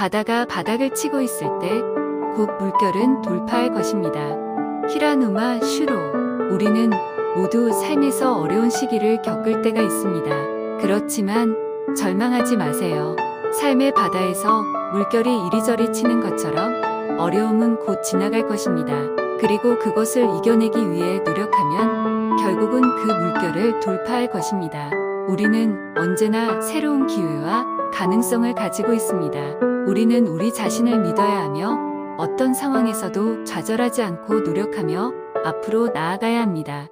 바다가 바닥을 치고 있을 때 곧 물결은 돌파할 것입니다. 히라누마 슈로. 우리는 모두 삶에서 어려운 시기를 겪을 때가 있습니다. 그렇지만 절망하지 마세요. 삶의 바다에서 물결이 이리저리 치는 것처럼 어려움은 곧 지나갈 것입니다. 그리고 그것을 이겨내기 위해 노력하면 결국은 그 물결을 돌파할 것입니다. 우리는 언제나 새로운 기회와 가능성을 가지고 있습니다. 우리는 우리 자신을 믿어야 하며 어떤 상황에서도 좌절하지 않고 노력하며 앞으로 나아가야 합니다.